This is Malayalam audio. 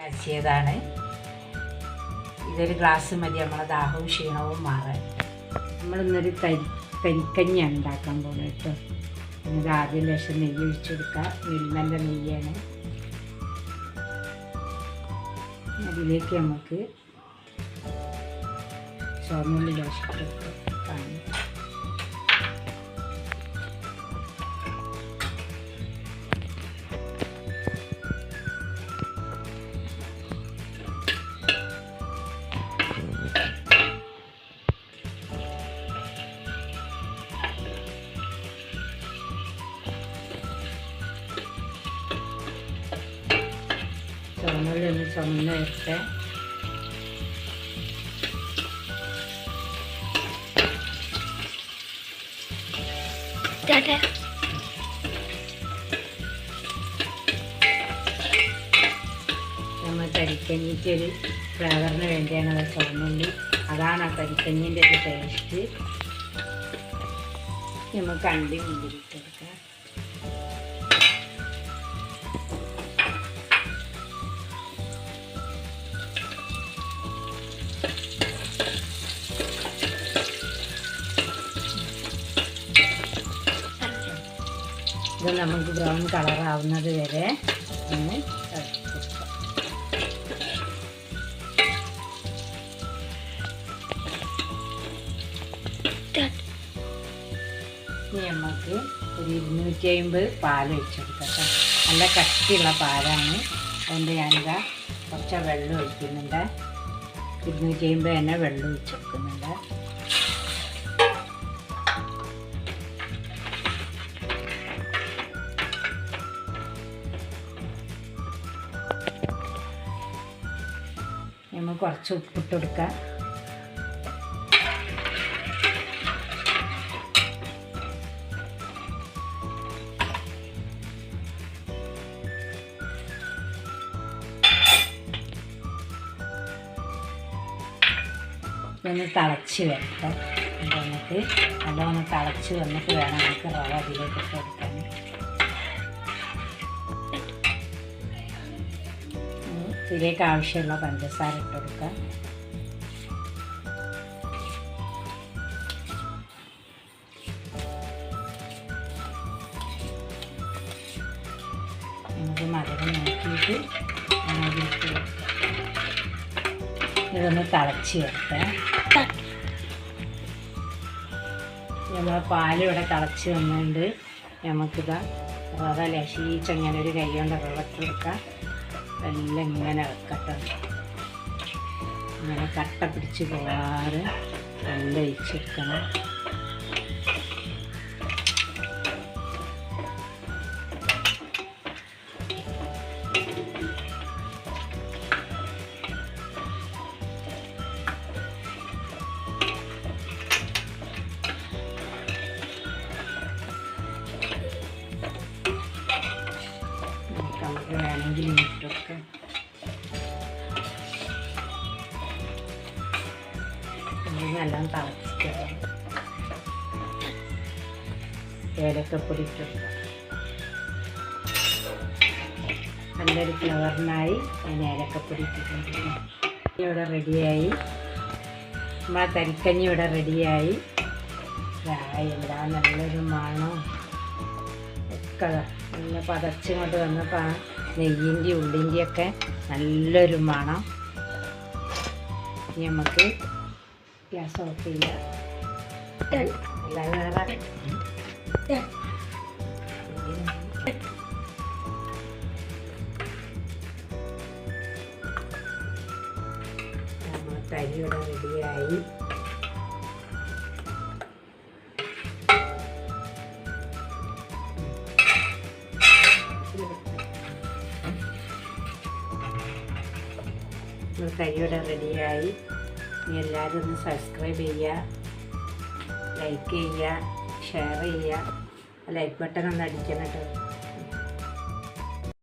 അരച്ചിയതാണ്. ഇതൊരു ഗ്ലാസ് മതി നമ്മളെ ദാഹവും ക്ഷീണവും മാറാൻ. നമ്മളിന്നൊരു തരിക്കഞ്ഞി ഉണ്ടാക്കാൻ പോകുന്നത് കേട്ടോ. ഇത് ആദ്യം ലേശം നെയ്യ് ഒഴിച്ചെടുക്കുക. മിൽമൻ്റെ നെയ്യാണ്. അതിലേക്ക് നമുക്ക് ചുവന്നുള്ളി ലേശം കാണും. ചുവന്നുള്ളി ഒന്ന് ചുമന്ന് വെച്ച് നമ്മൾ തരിക്കഞ്ഞിക്കൊരു ഫ്ലേവറിന് വേണ്ടിയാണ് അത് ചുവന്നുള്ളി. അതാണ് ആ തരിക്കഞ്ഞിൻ്റെ ഒരു ടേസ്റ്റ്. നമുക്ക് അണ്ടി മുന്തിരിട്ടെടുക്കാം. ഇത് നമുക്ക് ബ്രൗൺ കളറാവുന്നത് വരെ ഒന്ന് കൊടുക്കാം. ഇനി നമുക്ക് ഒരു 250 പാൽ ഒഴിച്ചെടുക്കാം. നല്ല കട്ടിയുള്ള പാലാണ്. അതുകൊണ്ട് ഞാനിതാ കുറച്ച് വെള്ളം ഒഴിക്കുന്നുണ്ട്. 250 തന്നെ വെള്ളം ഒഴിച്ചെടുക്കുന്നുണ്ട്. നമുക്ക് കുറച്ച് ഉപ്പിട്ട് കൊടുക്കാം. ഒന്ന് തിളച്ച് വരട്ടെ. നമുക്ക് നല്ലോണം തിളച്ച് വന്നിട്ട് വേണം നമുക്ക് റവ അതിലേക്ക് ഇട്ട് കൊടുക്കാൻ. ഇതിലേക്ക് ആവശ്യമുള്ള പഞ്ചസാര ഇട്ട് കൊടുക്കുക. നമുക്ക് മധുരം നോക്കിയിട്ട് ഇട്ട് കൊടുക്കുക. ഇതൊന്ന് തിളച്ച് വരട്ടെ. നമ്മളെ പാലിവിടെ തിളച്ച് വന്നുകൊണ്ട് നമുക്കിതാ റവ ലേശിച്ചങ്ങനെ ഒരു കൈ കൊണ്ട് റവ ഇട്ട് കൊടുക്കാം. എല്ലാം ഇങ്ങനെ ഇളക്കട്ടെ. ഇങ്ങനെ കട്ട പിടിച്ച് പോകാറ് നല്ല ഒഴിച്ചെടുക്കണം. നമുക്ക് വേണമെങ്കിൽ ഇട്ടൊക്കെ എല്ലാം തിളച്ചിട്ട് ഏലക്കപ്പൊടി ഇട്ടൊക്കെ നല്ലൊരു ഫ്ലവറിനായി ഞാൻ ഏലക്കപ്പൊടി ഇട്ടിട്ടുണ്ട്. ഇവിടെ റെഡിയായി. നമ്മളെ തരിക്കഞ്ഞി ഇവിടെ റെഡിയായി. എന്താ നല്ലൊരു മണം ഒക്കെ നല്ല പതച്ചിങ്ങോട്ട് വന്നപ്പോൾ ആ നെയ്യിൻ്റെ ഉള്ളിൻ്റെയൊക്കെ നല്ലൊരു മണം. ഇനി നമുക്ക് ഗ്യാസ് ഓഫ് ചെയ്യാം. അല്ലാതെ വേറെ തരി ഇവിടെ റെഡിയായി. കരിയുടെ റെഡിയായി. ഇനി എല്ലാവരും ഒന്ന് സബ്സ്ക്രൈബ് ചെയ്യുക, ലൈക്ക് ചെയ്യുക, ഷെയർ ചെയ്യുക. ലൈക്ക് ബട്ടൺ ഒന്ന് അടിക്കണം കേട്ടോ.